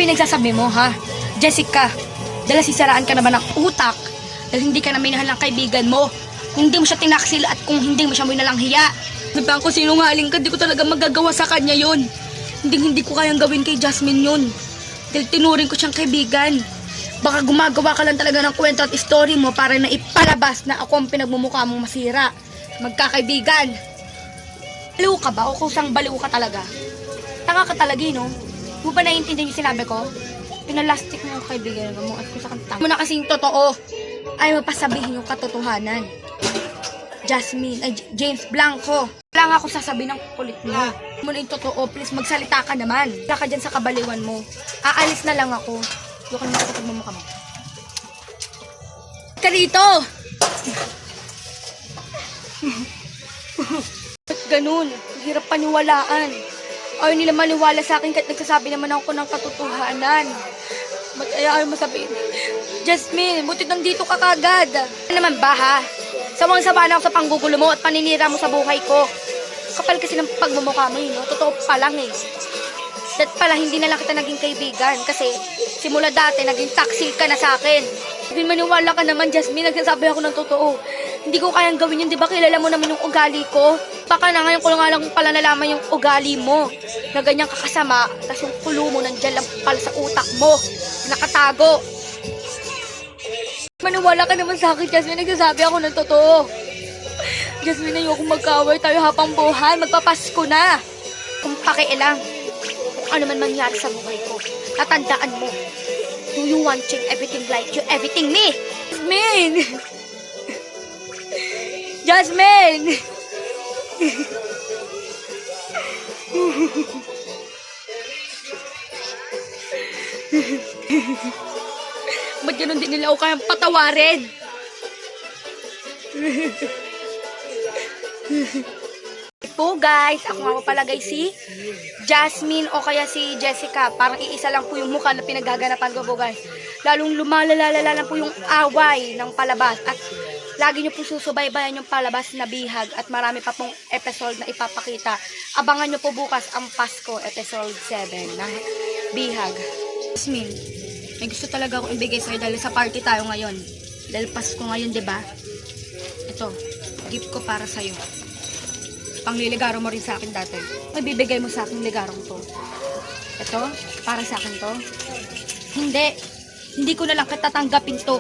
pinagsasabi mo, ha? Jessica, dahil sisaraan ka naman ng utak, dahil hindi ka na minahal ng kaibigan mo, kung hindi mo siya tinaksil at kung hindi mo siya minalang hiya. Diba kung sinungaling ka, di ko talaga magagawa sa kanya yun. Hindi ko kayang gawin kay Jasmine yun. Dahil tinuring ko siyang kaibigan. Baka gumagawa ka lang talaga ng kwento at story mo para na ipalabas na ako ang pinagmumukha mong masira. Magkakaibigan. Baliw ka ba o kusang baliw ka talaga? Tanga ka talaga, no? Mo ba naiintindihan yung sinabi ko? Pinalastik mo yung kaibigan mo at kung sa kanta mo na kasing totoo ay mapasabihin yung katotohanan. Jasmine, ay James Blanco. Wala nga ako sasabihin ng kulit mo. Mo na yung totoo, please magsalita ka naman. Wala ka dyan sa kabaliwan mo. Aalis na lang ako. Huwag ka naman sa pagmumukha mo. Ka rito! Ba't ganun? Hirap paniwalaan. Ayaw nila maniwala sa akin kahit nagsasabi naman ako ng katotohanan. Ba't ayaw masabihin? Jasmine, buti nandito ka kagad. Ano naman ba, ha? Sawang-sawa na ako sa panggugulo mo at paninira mo sa buhay ko. Kapal kasi ng pagmumukha mo, no? Totoo pa lang, eh. That pala, hindi na lang kita naging kaibigan kasi simula dati, naging taksil ka na sa akin. Hindi maniwala ka naman, Jasmine, nagsasabi ako ng totoo. Hindi ko kayang gawin yun, di ba? Kilala mo naman yung ugali ko. Baka na ngayon ko nga lang pala nalaman yung ugali mo. Na ganyang kakasama, tapos yung kulo mo nandyan lang pala sa utak mo. Nakatago. Maniwala ka naman sa akin, Jasmine, nagsasabi ako ng totoo. Jasmine, ayoko magkaway tayo habang buhay. Magpapasko na. Kung pakialam. Ano man mangyari sa buhay ko, tatandaan mo. Do you want change everything like you, everything me? Jasmine! Jasmine! Ba't ganun din nila ako kayang patawarin? Po guys, ako nga po pala guys si Jasmine o kaya si Jessica. Parang iisa lang po yung mukha na pinaggaganapan ko po guys. Lalong lumalalala lang po yung away ng palabas. At lagi nyo po susubaybayan yung palabas na bihag. At marami pa pong episode na ipapakita. Abangan nyo po bukas ang Pasko episode 7 na bihag. Jasmine, may gusto talaga akong ibigay sa'yo dahil sa party tayo ngayon. Dahil Pasko ngayon, diba? Ito, gift ko para sa'yo. Pangliligaro mo rin sa akin dati. May bibigay mo sa akin ligarong to. Ito, para sa akin to. Hindi ko na lang katatanggapin to.